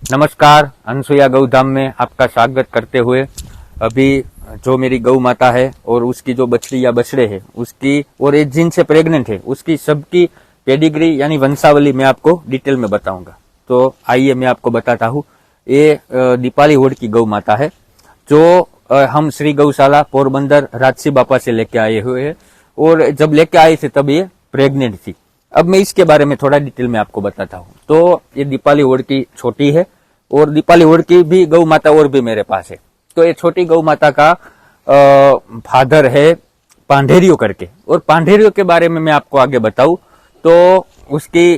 नमस्कार, अनसुया गौधाम में आपका स्वागत करते हुए अभी जो मेरी गौ माता है और उसकी जो बछड़ी या बछड़े है उसकी और एक जिनसे प्रेग्नेंट है उसकी सबकी पेडिग्री यानी वंशावली मैं आपको डिटेल में बताऊंगा। तो आइए मैं आपको बताता हूँ। ये दीपाली होड़ की गौ माता है जो हम श्री गौशाला पोरबंदर राजसी बापा से लेके आए हुए हैं और जब लेके आए थे तब ये प्रेग्नेंट थी। अब मैं इसके बारे में थोड़ा डिटेल में आपको बताता हूँ। तो ये दीपाली होड़ की छोटी है और दीपाली होड़ की भी गौ माता और भी मेरे पास है। तो ये छोटी गौ माता का फादर है पांढेरियो करके, और पांढेरियो के बारे में मैं आपको आगे बताऊं तो उसकी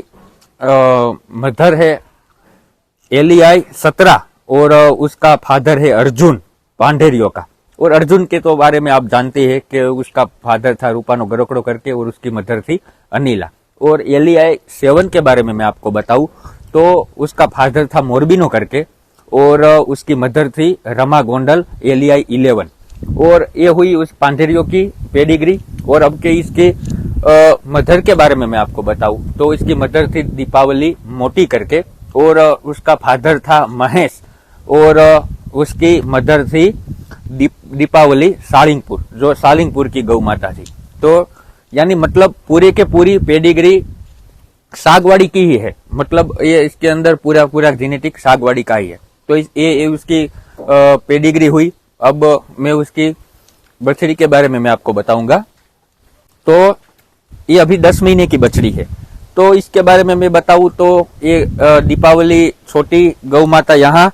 मदर है एलियाई 17 और उसका फादर है अर्जुन पांढेरियो का। और अर्जुन के तो बारे में आप जानते हैं कि उसका फादर था रूपानो गरोकड़ो करके और उसकी मदर थी अनिला। और एलियाई 7 के बारे में मैं आपको बताऊं तो उसका फादर था मोरबीनो करके और उसकी मदर थी रमा गोंडल एलियाई 11। और ये हुई उस पांढेरियो की पेडिग्री। और अब के इसके मदर के बारे में मैं आपको बताऊं तो इसकी मदर थी दीपावली मोटी करके और उसका फादर था महेश और उसकी मदर थी दीपावली सालिंगपुर, जो सालिंगपुर की गौ माता थी। तो यानी मतलब पूरी के पूरी पेडिग्री सागवाड़ी की ही है, मतलब ये इसके अंदर पूरा जेनेटिक सागवाड़ी का ही है। तो ये उसकी पेडिग्री हुई। अब मैं उसकी बछड़ी के बारे में मैं आपको बताऊंगा। तो ये अभी 10 महीने की बछड़ी है। तो इसके बारे में मैं बताऊं तो ये दीपावली छोटी गौ माता यहाँ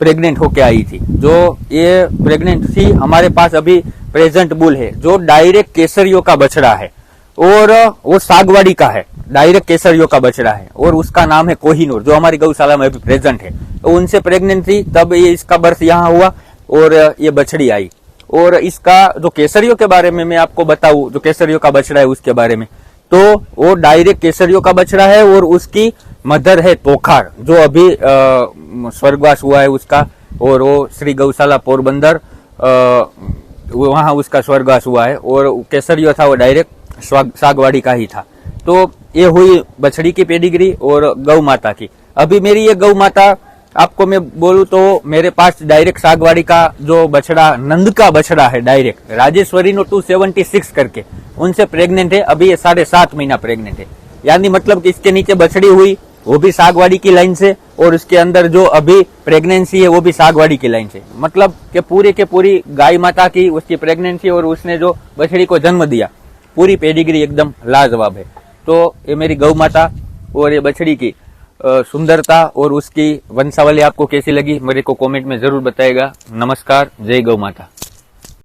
प्रेग्नेंट होके आई थी। जो ये प्रेग्नेंट थी, हमारे पास अभी प्रेजेंट बुल है जो डायरेक्ट केसरियो का बछड़ा है और वो सागवाड़ी का है, डायरेक्ट केसरियो का बछड़ा है और उसका नाम है कोहिनूर, जो हमारी गौशाला में अभी प्रेजेंट है। तो उनसे प्रेग्नेंट थी तब ये इसका बर्थ यहाँ हुआ और ये बछड़ी आई। और इसका जो केसरियो के बारे में मैं आपको बताऊं, जो केसरियो का बछड़ा है उसके बारे में, तो वो डायरेक्ट केसरियो का बछड़ा है और उसकी मदर है तोखार जो अभी स्वर्गवास हुआ है उसका, और वो श्री गौशाला पोरबंदर वहां उसका स्वर्गवास हुआ है। और केसरियो था वो डायरेक्ट सागवाड़ी का ही था। तो ये हुई बछड़ी की पेडिग्री और गौ माता की। अभी मेरी ये गौ माता आपको मैं बोलूं तो मेरे पास डायरेक्ट सागवाड़ी का जो बछड़ा नंद का बछड़ा है डायरेक्ट राजेश्वरी नो 276 करके उनसे प्रेग्नेंट है। अभी ये 7.5 महीना प्रेग्नेंट है। यानी मतलब कि इसके नीचे बछड़ी हुई वो भी सागवाड़ी की लाइन से और उसके अंदर जो अभी प्रेगनेंसी है वो भी सागवाड़ी की लाइन से। मतलब के पूरी गाय माता की उसकी प्रेगनेंसी और उसने जो बछड़ी को जन्म दिया, पूरी पेडिग्री एकदम लाजवाब है। तो ये मेरी गौ माता और ये बछड़ी की सुंदरता और उसकी वंशावली आपको कैसी लगी मेरे को कमेंट में जरूर बताएगा। नमस्कार, जय गौ माता।